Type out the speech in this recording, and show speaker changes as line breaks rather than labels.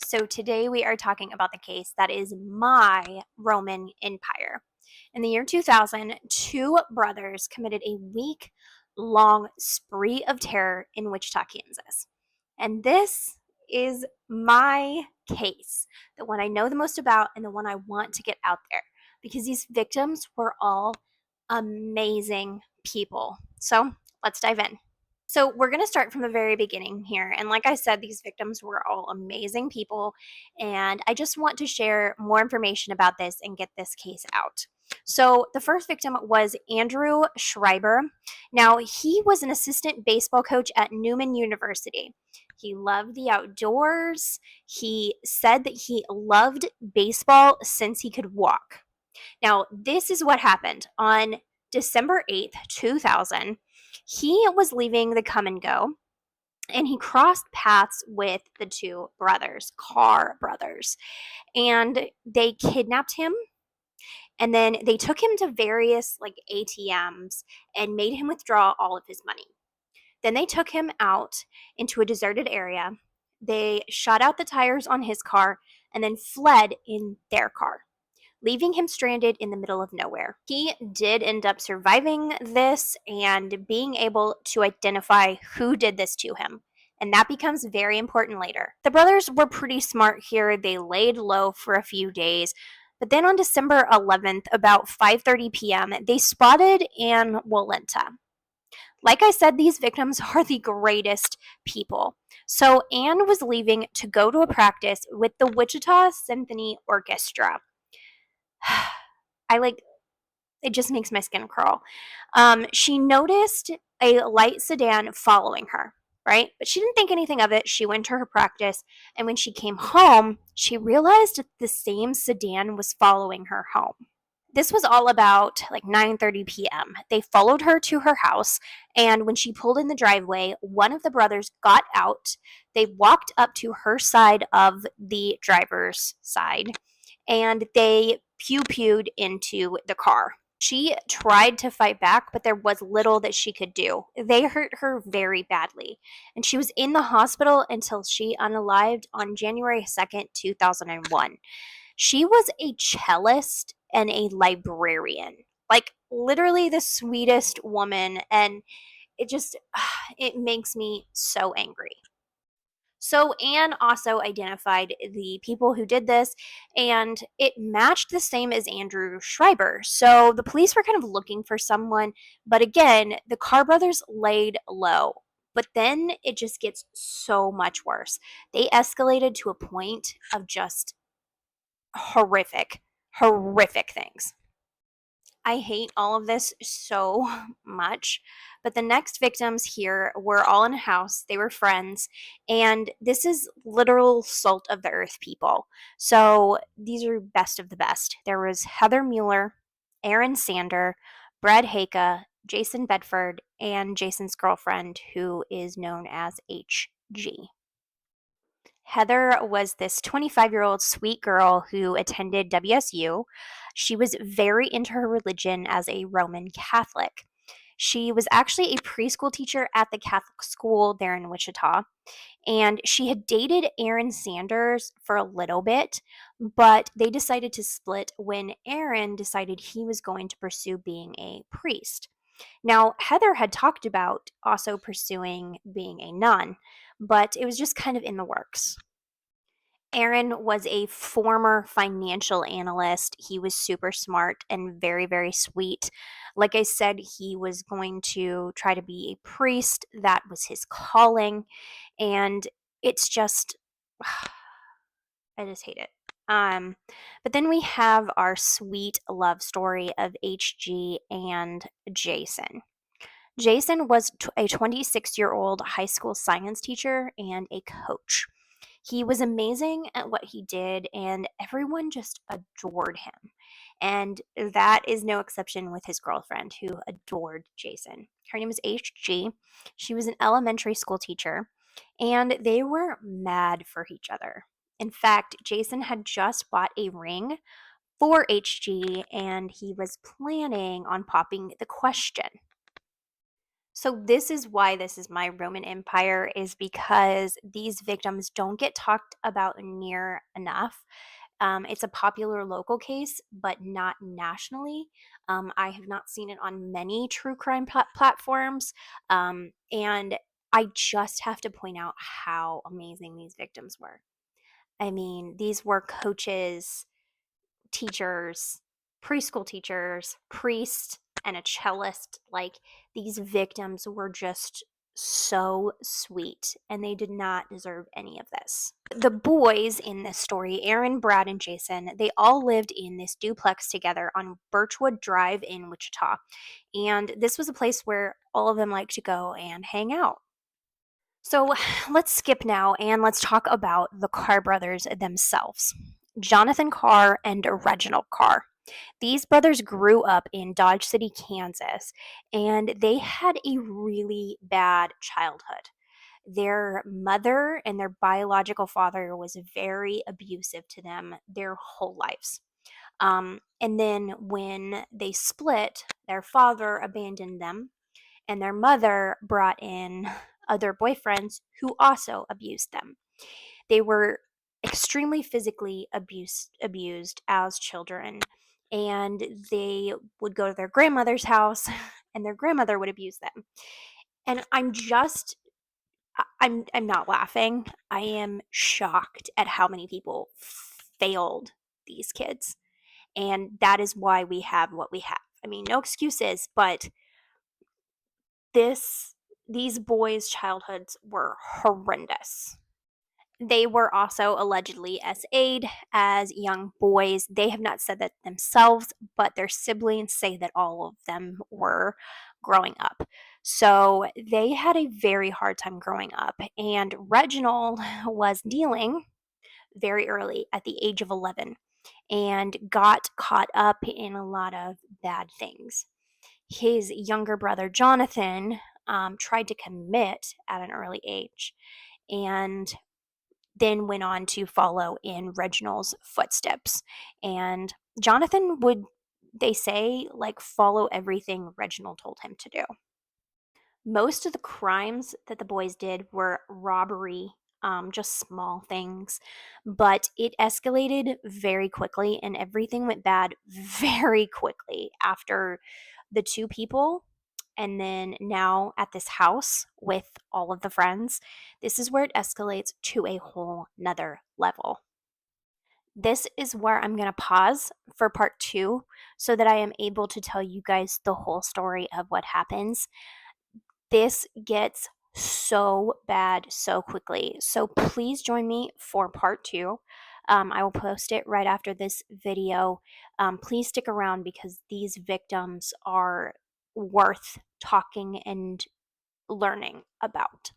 So today we are talking about the case that is my Roman Empire. In the year 2000, two brothers committed a week-long spree of terror in Wichita, Kansas. And this is my case, the one I know the most about and the one I want to get out there because these victims were all amazing people. So let's dive in. So, we're going to start from the very beginning here. And like I said, these victims were all amazing people. And I just want to share more information about this and get this case out. So, the first victim was Andrew Schreiber. Now, he was an assistant baseball coach at Newman University. He loved the outdoors. He said that he loved baseball since he could walk. Now, this is what happened on December 8th, 2000. He was leaving the Come and Go, and he crossed paths with the two brothers, Carr brothers, and they kidnapped him. And then they took him to various ATMs and made him withdraw all of his money. Then they took him out into a deserted area. They shot out the tires on his car and then fled in their car, leaving him stranded in the middle of nowhere. He did end up surviving this and being able to identify who did this to him. And that becomes very important later. The brothers were pretty smart here. They laid low for a few days. But then on December 11th, about 5:30 p.m., they spotted Ann Walenta. Like I said, these victims are the greatest people. So Ann was leaving to go to a practice with the Wichita Symphony Orchestra. It just makes my skin crawl. She noticed a light sedan following her, right? But she didn't think anything of it. She went to her practice, and when she came home, she realized that the same sedan was following her home. This was all about 9:30 p.m. They followed her to her house, and when she pulled in the driveway, one of the brothers got out. They walked up to her side of the driver's side, and they pew-pewed into the car. She tried to fight back, but there was little that she could do. They hurt her very badly, and she was in the hospital until she unalived on January 2nd, 2001. She was a cellist and a librarian. Literally the sweetest woman, and it just it makes me so angry. So Anne also identified the people who did this, and it matched the same as Andrew Schreiber. So the police were kind of looking for someone, but again, the Carr brothers laid low. But then it just gets so much worse. They escalated to a point of just horrific, horrific things. I hate all of this so much. But the next victims here were all in a house. They were friends. And this is literal salt of the earth people. So these are best of the best. There was Heather Mueller, Aaron Sander, Brad Haka, Jason Bedford, and Jason's girlfriend, who is known as HG. Heather was this 25-year-old sweet girl who attended WSU. She was very into her religion as a Roman Catholic. She was actually a preschool teacher at the Catholic school there in Wichita, and she had dated Aaron Sanders for a little bit, but they decided to split when Aaron decided he was going to pursue being a priest. Now, Heather had talked about also pursuing being a nun, but it was just kind of in the works. Aaron was a former financial analyst. He was super smart and very, very sweet. Like I said, he was going to try to be a priest. That was his calling. And it's just, I just hate it. But then we have our sweet love story of HG and Jason. Jason was a 26-year-old high school science teacher and a coach. He was amazing at what he did, and everyone just adored him. And that is no exception with his girlfriend, who adored Jason. Her name is HG. She was an elementary school teacher, and they were mad for each other. In fact, Jason had just bought a ring for HG, and he was planning on popping the question. So this is why this is my Roman Empire, is because these victims don't get talked about near enough. It's a popular local case, but not nationally. I have not seen it on many true crime platforms. And I just have to point out how amazing these victims were. I mean, these were coaches, teachers, preschool teachers, priests, and a cellist. Like, these victims were just so sweet, and they did not deserve any of this. The boys in this story, Aaron, Brad, and Jason, they all lived in this duplex together on Birchwood Drive in Wichita. And this was a place where all of them liked to go and hang out. So let's skip now and let's talk about the Carr brothers themselves. Jonathan Carr and Reginald Carr. These brothers grew up in Dodge City, Kansas, and they had a really bad childhood. Their mother and their biological father was very abusive to them their whole lives. And then when they split, their father abandoned them, and their mother brought in other boyfriends who also abused them. They were extremely physically abused as children, and they would go to their grandmother's house and their grandmother would abuse them. And I'm not laughing. I am shocked at how many people failed these kids. And that is why we have what we have. I mean, no excuses, but this these boys' childhoods were horrendous. They were also allegedly SA'd as young boys. They have not said that themselves, but their siblings say that all of them were growing up. So they had a very hard time growing up. And Reginald was dealing very early at the age of 11 and got caught up in a lot of bad things. His younger brother, Jonathan, tried to commit at an early age and then went on to follow in Reginald's footsteps. And Jonathan would, they say, like follow everything Reginald told him to do. Most of the crimes that the boys did were robbery, just small things, but it escalated very quickly and everything went bad very quickly after the two people. And then now at this house with all of the friends, this is where it escalates to a whole nother level. This is where I'm going to pause for part two so that I am able to tell you guys the whole story of what happens. This gets so bad so quickly. So please join me for part two. I will post it right after this video. Please stick around because these victims are worth talking and learning about.